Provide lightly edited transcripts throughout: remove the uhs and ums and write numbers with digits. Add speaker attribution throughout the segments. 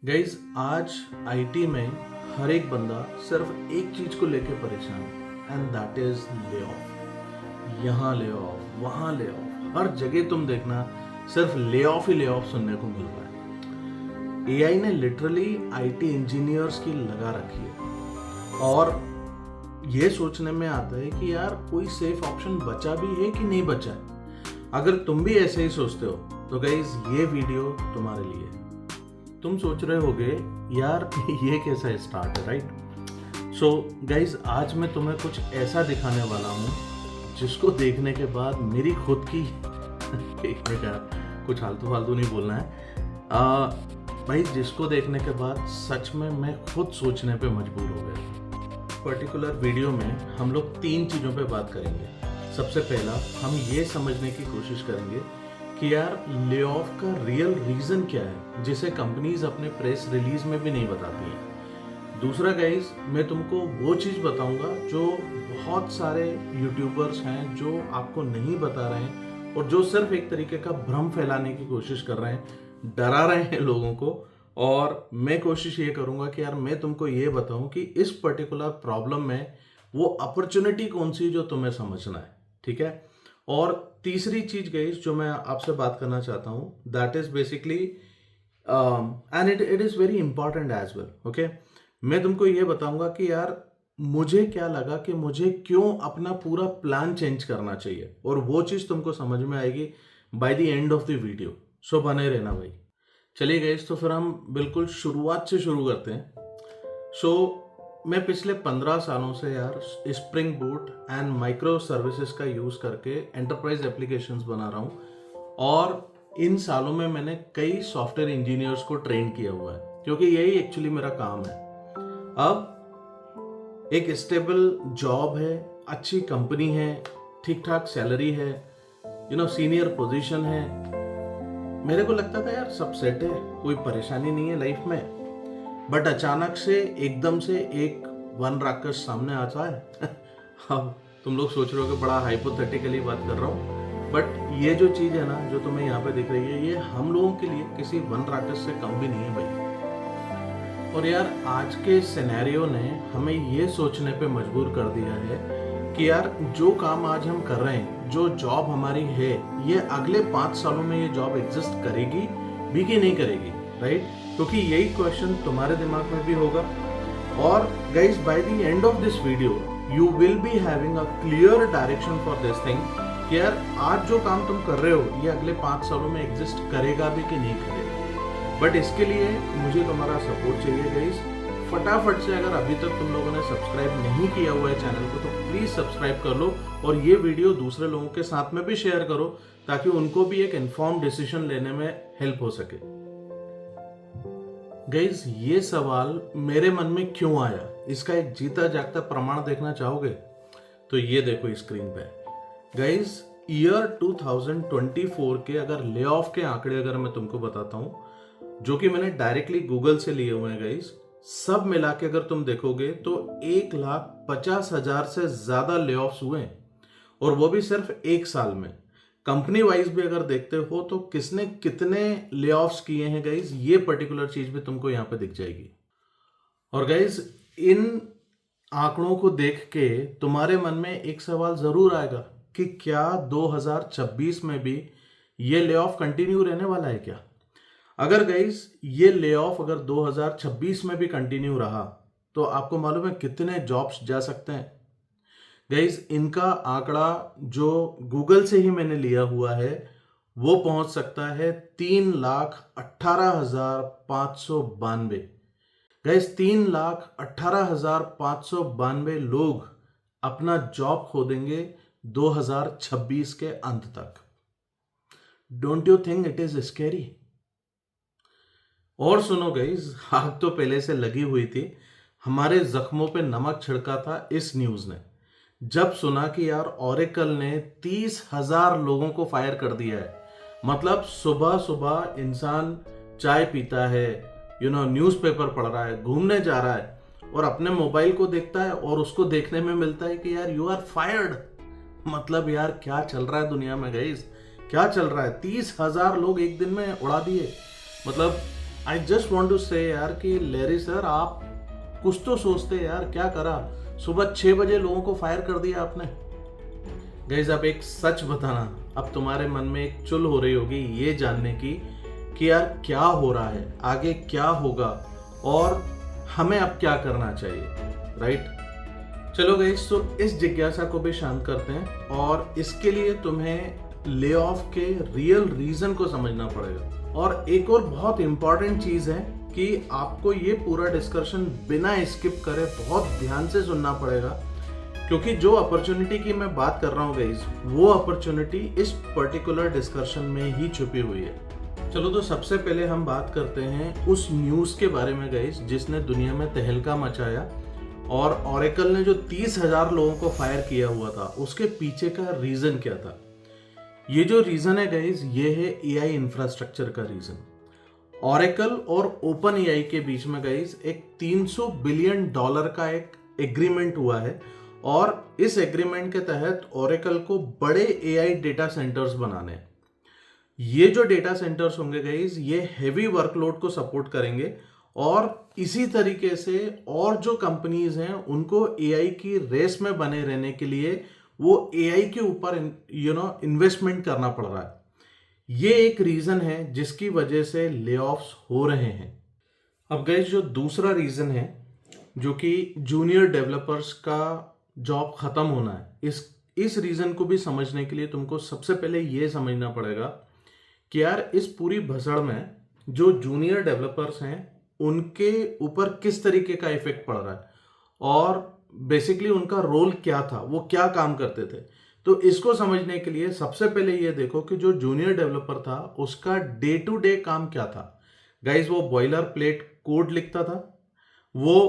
Speaker 1: Guys आज IT में हर एक बंदा सिर्फ एक चीज को लेके परेशान है and that is lay off. यहाँ ले ऑफ, वहाँ ले ऑफ, हर जगह तुम देखना सिर्फ ले ऑफ ही ले ऑफ सुनने को मिल रहा है। एआई ने लिटरली आईटी इंजीनियर्स की लगा रखी है और ये सोचने में आता है कि यार कोई सेफ ऑप्शन बचा भी है कि नहीं बचा है। अगर तुम भी ऐसे ही सोचते हो तो गाइज ये वीडियो तुम्हारे लिए है। तुम सोच रहे होगे यार ये कैसा स्टार्ट है, राइट? सो गाइज आज मैं तुम्हें कुछ ऐसा दिखाने वाला हूँ जिसको देखने के बाद मेरी खुद की एक मिनट यार, कुछ फालतू फालतू नहीं बोलना है भाई, जिसको देखने के बाद सच में मैं खुद सोचने पे मजबूर हो गया। पर्टिकुलर वीडियो में हम लोग 3 चीज़ों पे बात करेंगे। सबसे पहला हम ये समझने की कोशिश करेंगे कि यार ले ऑफ का रियल रीजन क्या है जिसे कंपनीज अपने प्रेस रिलीज में भी नहीं बताती हैं। दूसरा गाइज मैं तुमको वो चीज़ बताऊंगा जो बहुत सारे यूट्यूबर्स हैं जो आपको नहीं बता रहे हैं और जो सिर्फ एक तरीके का भ्रम फैलाने की कोशिश कर रहे हैं, डरा रहे हैं लोगों को। और मैं कोशिश ये करूंगा कि यार मैं तुमको ये बताऊं कि इस पर्टिकुलर प्रॉब्लम में वो अपॉर्चुनिटी कौन सी जो तुम्हें समझना है, ठीक है? और तीसरी चीज गाइस जो मैं आपसे बात करना चाहता हूं that is basically and it is very important as well, okay? मैं तुमको ये बताऊंगा कि यार मुझे क्या लगा कि मुझे क्यों अपना पूरा प्लान चेंज करना चाहिए और वो चीज तुमको समझ में आएगी by the end of the video. So बने रहना भाई। चलिए गाइस, तो फिर हम बिल्कुल शुरुआत से शुरू करते हैं। सो मैं पिछले 15 सालों से यार spring boot and micro services का यूज करके एंटरप्राइज एप्लीकेशंस बना रहा हूँ और इन सालों में मैंने कई सॉफ्टवेयर इंजीनियर्स को ट्रेन किया हुआ है क्योंकि यही एक्चुअली मेरा काम है। अब एक स्टेबल जॉब है, अच्छी कंपनी है, ठीक ठाक सैलरी है, सीनियर पोजीशन है। मेरे को लगता था यार सब सेट है, कोई परेशानी नहीं है लाइफ में। बट अचानक से एकदम से एक वन राक्षस सामने आता है। अब तुम लोग सोच रहे हो कि बड़ा हाइपोथेटिकली बात कर रहा हूँ, बट ये जो चीज है ना जो तुम्हें यहाँ पे दिख रही है, ये हम लोगों के लिए किसी वन राक्षस से कम भी नहीं है भाई। और यार आज के सिनेरियो ने हमें ये सोचने पे मजबूर कर दिया है कि यार जो काम आज हम कर रहे हैं, जो जॉब हमारी है, ये अगले 5 सालों में ये जॉब एग्जिस्ट करेगी भी कि नहीं करेगी, राइट? क्योंकि यही क्वेश्चन तुम्हारे दिमाग में भी होगा। और guys bye the end of this video you will be having a clear direction for this thing कि यार आज जो काम तुम कर रहे हो ये अगले 5 सालों में एग्जिस्ट करेगा भी कि नहीं करेगा। बट इसके लिए मुझे तुम्हारा सपोर्ट चाहिए गाइज। फटाफट से अगर अभी तक तुम लोगों ने सब्सक्राइब नहीं किया हुआ है चैनल को तो प्लीज सब्सक्राइब कर लो और ये वीडियो दूसरे लोगों के साथ में भी शेयर करो ताकि उनको भी एक इन्फॉर्म डिसीजन लेने में हेल्प हो सके। गाइज ये सवाल मेरे मन में क्यों आया, इसका एक जीता जागता प्रमाण देखना चाहोगे तो ये देखो स्क्रीन पे। गाइज ईयर 2024 के अगर ले ऑफ के आंकड़े अगर मैं तुमको बताता हूं जो कि मैंने डायरेक्टली गूगल से लिए हुए हैं गाइज, सब मिला के अगर तुम देखोगे तो 1,50,000 से ज्यादा ले ऑफ्स हुए हैं और वो भी सिर्फ एक साल में। कंपनी वाइज भी अगर देखते हो तो किसने कितने ले ऑफ्स किए हैं गाइज, ये पर्टिकुलर चीज भी तुमको यहाँ पे दिख जाएगी। और गाइज इन आंकड़ों को देख के तुम्हारे मन में एक सवाल जरूर आएगा कि क्या 2026 में भी ये ले ऑफ कंटिन्यू रहने वाला है क्या? अगर गाइज ये ले ऑफ अगर 2026 में भी कंटिन्यू रहा तो आपको मालूम है कितने जॉब्स जा सकते हैं? गाइज इनका आंकड़ा जो गूगल से ही मैंने लिया हुआ है वो पहुंच सकता है 3,18,592। गाइज 3,18,592 लोग अपना जॉब खो देंगे 2026 के अंत तक। Don't you think it is scary? और सुनो गाइज, आग तो पहले से लगी हुई थी, हमारे जख्मों पे नमक छिड़का था इस न्यूज ने जब सुना कि यार ओरेकल ने 30,000 लोगों को फायर कर दिया है। मतलब सुबह सुबह इंसान चाय पीता है, न्यूज़पेपर पढ़ रहा है, घूमने जा रहा है और अपने मोबाइल को देखता है और उसको देखने में मिलता है कि यार यू आर फायर्ड। मतलब यार क्या चल रहा है दुनिया में गाइस, क्या चल रहा है? 30,000 लोग एक दिन में उड़ा दिए। मतलब आई जस्ट वॉन्ट टू से यार कि लेरी सर आप कुछ तो सोचते यार, क्या करा, सुबह 6 बजे लोगों को फायर कर दिया आपने। गाइस अब एक सच बताना, अब तुम्हारे मन में एक चुल हो रही होगी ये जानने की कि यार क्या हो रहा है, आगे क्या होगा और हमें अब क्या करना चाहिए, राइट? चलो गाइस, तो इस जिज्ञासा को भी शांत करते हैं और इसके लिए तुम्हें ले ऑफ के रियल रीजन को समझना पड़ेगा। और एक और बहुत इंपॉर्टेंट चीज है कि आपको ये पूरा डिस्कशन बिना स्किप करे बहुत ध्यान से सुनना पड़ेगा, क्योंकि जो अपॉर्चुनिटी की मैं बात कर रहा हूँ गाइस, वो अपॉर्चुनिटी इस पर्टिकुलर डिस्कशन में ही छुपी हुई है। चलो, तो सबसे पहले हम बात करते हैं उस न्यूज के बारे में गाइस जिसने दुनिया में तहलका मचाया और ओरेकल ने जो 30,000 लोगों को फायर किया हुआ था उसके पीछे का रीजन क्या था। ये जो रीजन है गाइस, ये है एआई इंफ्रास्ट्रक्चर का रीजन। ओरेकल और ओपन एआई के बीच में गाइस एक $300 बिलियन का एक एग्रीमेंट हुआ है और इस एग्रीमेंट के तहत ओरेकल को बड़े एआई डेटा सेंटर्स बनाने हैं। ये जो डेटा सेंटर्स होंगे गाइस, ये हेवी वर्कलोड को सपोर्ट करेंगे और इसी तरीके से और जो कंपनीज हैं उनको एआई की रेस में बने रहने के लिए वो एआई के ऊपर इन्वेस्टमेंट करना पड़ रहा है। ये एक रीजन है जिसकी वजह से लेऑफ्स हो रहे हैं। अब गाइस जो दूसरा रीजन है, जो कि जूनियर डेवलपर्स का जॉब खत्म होना है, इस रीजन को भी समझने के लिए तुमको सबसे पहले ये समझना पड़ेगा कि यार इस पूरी भसड़ में जो जूनियर डेवलपर्स हैं उनके ऊपर किस तरीके का इफेक्ट पड़ रहा है और बेसिकली उनका रोल क्या था, वो क्या काम करते थे। तो इसको समझने के लिए सबसे पहले ये देखो कि जो जूनियर डेवलपर था उसका डे टू डे काम क्या था। गाइस वो बॉयलर प्लेट कोड लिखता था, वो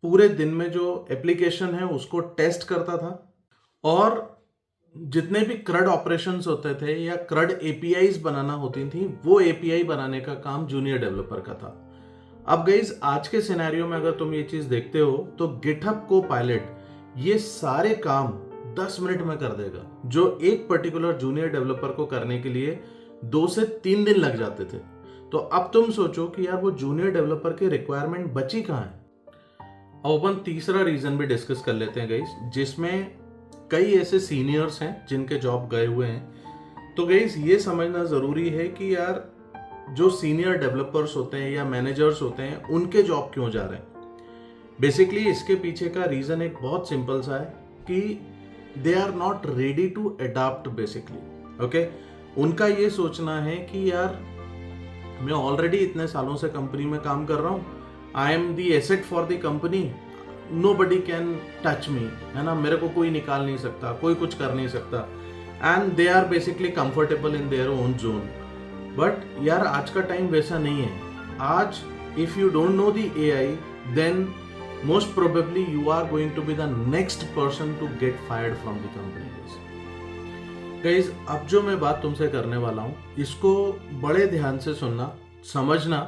Speaker 1: पूरे दिन में जो एप्लीकेशन है उसको टेस्ट करता था और जितने भी क्रड ऑपरेशंस होते थे या क्रड एपीआईज बनाना होती थी, वो एपीआई बनाने का काम जूनियर डेवलपर का था। अब गाइस आज के सिनेरियो में अगर तुम ये चीज देखते हो तो गिटहब को पायलट ये सारे काम 10 मिनट में कर देगा, जो एक पर्टिकुलर जूनियर डेवलपर को करने के लिए 2 से 3 दिन लग जाते थे। तो अब तुम सोचो कि यार वो जूनियर डेवलपर की रिक्वायरमेंट बची कहाँ है। अब अपन तीसरा रीजन भी डिस्कस कर लेते हैं गाइस, जिसमें कई ऐसे सीनियर्स हैं जिनके जॉब गए हुए हैं। तो गाइस ये समझना जरूरी है कि यार जो सीनियर डेवलपर्स होते हैं या मैनेजर्स होते हैं उनके जॉब क्यों जा रहे हैं। बेसिकली इसके पीछे का रीजन एक बहुत सिंपल सा है कि they are not ready to adopt basically. Okay, उनका ये सोचना है कि यार मैं ऑलरेडी इतने सालों से कंपनी में काम कर रहा हूँ, I am the asset for the company, nobody can touch me, है ना, मेरे को कोई निकाल नहीं सकता, कोई कुछ कर नहीं सकता, and they are basically comfortable in their own zone. But यार आज का टाइम वैसा नहीं है। आज if you don't know the AI then most probably you are going to be the next person to get fired from the company. Guys अब जो मैं बात तुमसे करने वाला हूं इसको बड़े ध्यान से सुनना, समझना,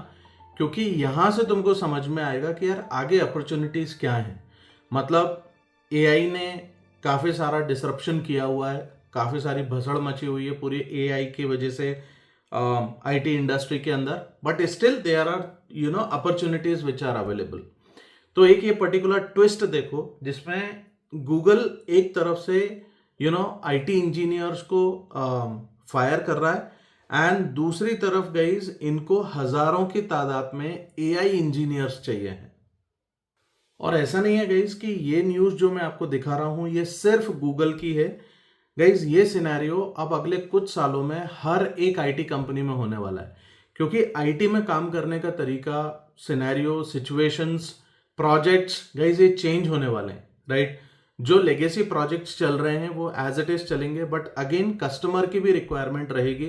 Speaker 1: क्योंकि यहां से तुमको समझ में आएगा कि यार आगे अपॉर्चुनिटीज क्या हैं। मतलब एआई ने काफी सारा डिसरप्शन किया हुआ है, काफी सारी भसड़ मची हुई है पूरी एआई की वजह से आईटी इंडस्ट्री के अंदर, but still there are opportunities which are available. तो एक ये पर्टिकुलर ट्विस्ट देखो जिसमें गूगल एक तरफ से आईटी इंजीनियर्स को फायर कर रहा है एंड दूसरी तरफ गाइज इनको हजारों की तादाद में एआई इंजीनियर्स चाहिए हैं। और ऐसा नहीं है गाइज कि ये न्यूज जो मैं आपको दिखा रहा हूं ये सिर्फ गूगल की है। गाइज ये सिनेरियो अब अगले कुछ सालों में हर एक आईटी कंपनी में होने वाला है, क्योंकि आईटी में काम करने का तरीका, सिनेरियो, सिचुएशंस, प्रोजेक्ट्स गाइज ये चेंज होने वाले हैं, राइट। जो लेगेसी प्रोजेक्ट्स चल रहे हैं वो एज इट इज चलेंगे, बट अगेन कस्टमर की भी रिक्वायरमेंट रहेगी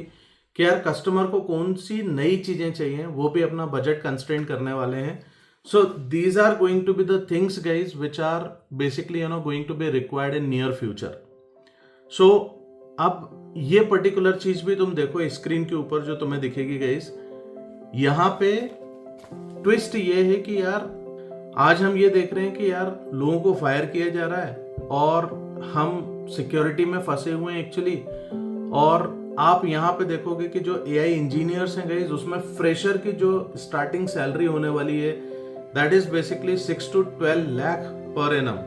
Speaker 1: कि यार कस्टमर को कौन सी नई चीजें चाहिए, वो भी अपना बजट कंस्ट्रेंट करने वाले हैं। So these are going to be the things guys which are basically going to be required in near future. So अब ये पर्टिकुलर चीज भी तुम देखो स्क्रीन के ऊपर जो तुम्हें दिखेगी गाइज, यहाँ पे ट्विस्ट ये है कि यार आज हम ये देख रहे हैं कि यार लोगों को फायर किया जा रहा है और हम सिक्योरिटी में फंसे हुए हैं एक्चुअली, और आप यहाँ पे देखोगे कि जो AI इंजीनियर्स हैं गाइस, उसमें फ्रेशर की जो स्टार्टिंग सैलरी होने वाली है that is basically 6 to 12 lakh per annum.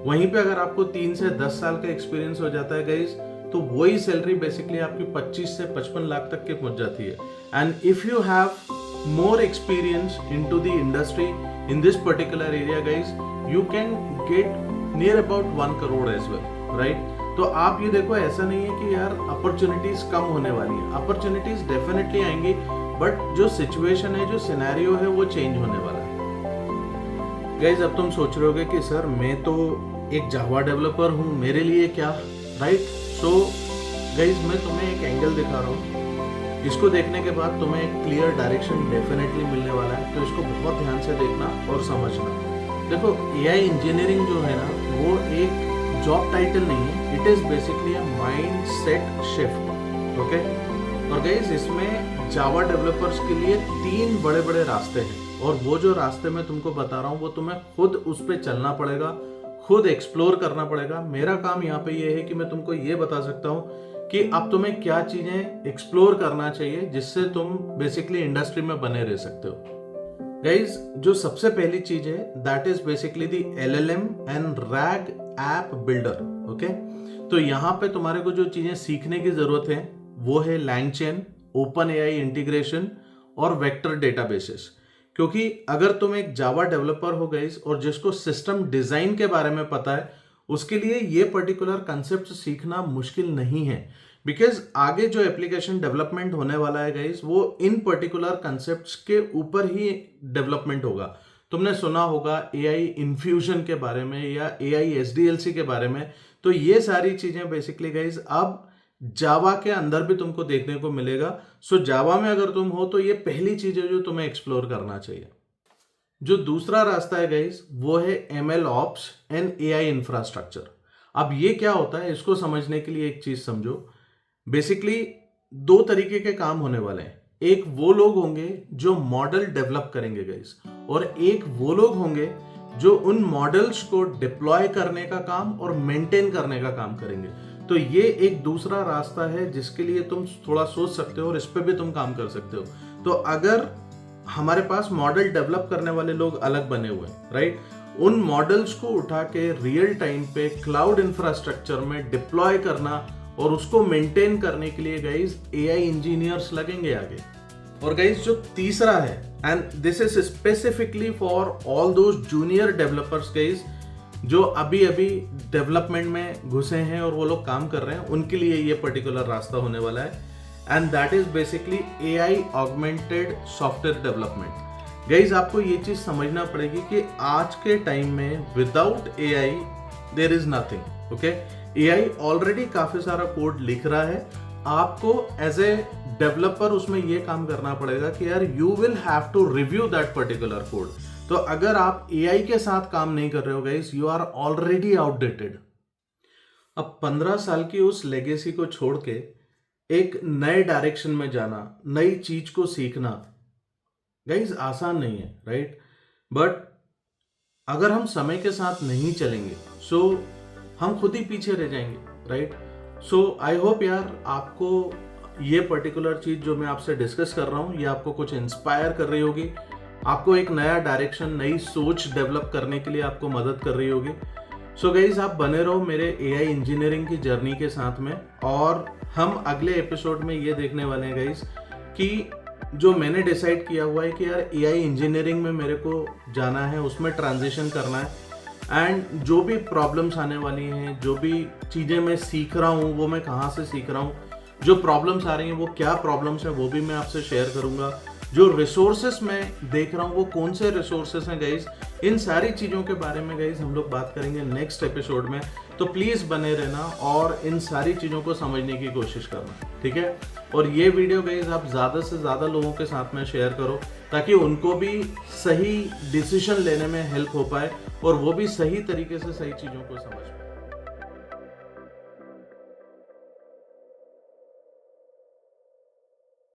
Speaker 1: वहीं पे अगर आपको 3 से 10 साल का एक्सपीरियंस हो जाता है गाइस, तो वही सैलरी बेसिकली आपकी 25 से 55 लाख तक की पहुंच जाती है। And if you have more experience into the industry in this particular area guys, you can get near about 1 crore as well, right. तो आप ये देखो, ऐसा नहीं है कि यार अपॉर्चुनिटीज कम होने वाली है, अपॉर्चुनिटीज डेफिनेटली आएंगी, बट जो सिचुएशन है, जो सिनेरियो है, वो चेंज होने वाला है। गाइज अब तुम सोच रहे होगे कि सर मैं तो एक जावा डेवलपर हूँ, मेरे लिए क्या, राइट। सो गाइज मैं तुम्हें एक एंगल दिखा रहा हूँ, इसको देखने के बाद तुम्हें एक क्लियर डायरेक्शन डेफिनेटली मिलने वाला है, तो इसको बहुत ध्यान से देखना और समझना। देखो AI इंजीनियरिंग जो है ना, वो एक जॉब टाइटल नहीं है, it is basically a mind set shift, okay. और गाइज इसमें जावा डेवलपर्स के लिए 3 बड़े बड़े रास्ते हैं, और वो जो रास्ते मैं तुमको बता रहा हूँ वो तुम्हें खुद उस पर चलना पड़ेगा, खुद एक्सप्लोर करना पड़ेगा। मेरा काम यहाँ पे ये है कि मैं तुमको ये बता सकता हूँ कि अब तुम्हें क्या चीजें एक्सप्लोर करना चाहिए जिससे तुम बेसिकली इंडस्ट्री में बने रह सकते हो। गाइज जो सबसे पहली चीज है that is basically the LLM and RAG app builder, okay. तो यहाँ पे तुम्हारे को जो चीजें सीखने की जरूरत है वो है LangChain, OpenAI इंटीग्रेशन और वेक्टर डेटाबेसेस। क्योंकि अगर तुम एक जावा डेवलपर हो गाइस और जिसको सिस्टम डिजाइन के बारे में पता है, उसके लिए ये पर्टिकुलर कंसेप्ट सीखना मुश्किल नहीं है, बिकॉज आगे जो एप्लीकेशन डेवलपमेंट होने वाला है गाइस, वो इन पर्टिकुलर कंसेप्ट्स के ऊपर ही डेवलपमेंट होगा। तुमने सुना होगा AI इन्फ्यूजन के बारे में या AI SDLC के बारे में, तो ये सारी चीजें बेसिकली गाइस अब जावा के अंदर भी तुमको देखने को मिलेगा। सो जावा में अगर तुम हो तो ये पहली चीज है जो तुम्हें एक्सप्लोर करना चाहिए। जो दूसरा रास्ता है गाइस, वो है ML Ops and AI infrastructure. अब ये क्या होता है, इसको समझने के लिए एक चीज समझो। बेसिकली 2 तरीके के काम होने वाले हैं। एक वो लोग होंगे जो मॉडल डेवलप करेंगे गाइस, और एक वो लोग होंगे जो उन मॉडल्स को डिप्लॉय करने का काम और मेंटेन करने का काम करेंगे। तो ये एक दूसरा रास्ता है जिसके लिए तुम थोड़ा सोच सकते हो और इस पे भी तुम काम कर सकते हो। तो अगर हमारे पास मॉडल डेवलप करने वाले लोग अलग बने हुए हैं, राइट, उन मॉडल्स को उठा के रियल टाइम पे क्लाउड इंफ्रास्ट्रक्चर में डिप्लॉय करना और उसको मेंटेन करने के लिए गाइज AI इंजीनियर्स लगेंगे आगे। और गाइज जो तीसरा है, and this is specifically for all those junior developers guys जो अभी अभी डेवलपमेंट में घुसे हैं और वो लोग काम कर रहे हैं, उनके लिए ये पर्टिकुलर रास्ता होने वाला है, and that is basically AI augmented software development. Guys आपको ये चीज समझना पड़ेगी कि आज के टाइम में without AI there is nothing, okay. AI already काफी सारा कोड लिख रहा है, आपको एज ए डेवलपर उसमें ये काम करना पड़ेगा कि यार you will have to review that particular code. तो अगर आप AI के साथ काम नहीं कर रहे हो guys, you are already outdated. अब 15 साल की उस लेगेसी को छोड़ के एक नए डायरेक्शन में जाना, नई चीज को सीखना गाइस आसान नहीं है, राइट। बट अगर हम समय के साथ नहीं चलेंगे सो हम खुद ही पीछे रह जाएंगे, राइट। सो आई होप यार आपको ये पर्टिकुलर चीज जो मैं आपसे डिस्कस कर रहा हूँ ये आपको कुछ इंस्पायर कर रही होगी, आपको एक नया डायरेक्शन, नई सोच डेवलप करने के लिए आपको मदद कर रही होगी। सो गाइज आप बने रहो मेरे AI इंजीनियरिंग की जर्नी के साथ में, और हम अगले एपिसोड में ये देखने वाले हैं गाइज कि जो मैंने डिसाइड किया हुआ है कि यार AI इंजीनियरिंग में मेरे को जाना है, उसमें ट्रांजिशन करना है, एंड जो भी प्रॉब्लम्स आने वाली हैं, जो भी चीज़ें मैं सीख रहा हूँ वो मैं कहाँ से सीख रहा हूँ, जो प्रॉब्लम्स आ रही हैं वो क्या प्रॉब्लम्स हैं वो भी मैं आपसे शेयर करूँगा, जो रिसोर्सेस मैं देख रहा हूँ वो कौन से रिसोर्सेस हैं गाइज, इन सारी चीज़ों के बारे में गाइज हम लोग बात करेंगे नेक्स्ट एपिसोड में। तो प्लीज़ बने रहना और इन सारी चीज़ों को समझने की कोशिश करना, ठीक है। और ये वीडियो गाइज आप ज़्यादा से ज़्यादा लोगों के साथ में शेयर करो ताकि उनको भी सही डिसीजन लेने में हेल्प हो पाए और वो भी सही तरीके से सही चीज़ों को समझ पाए।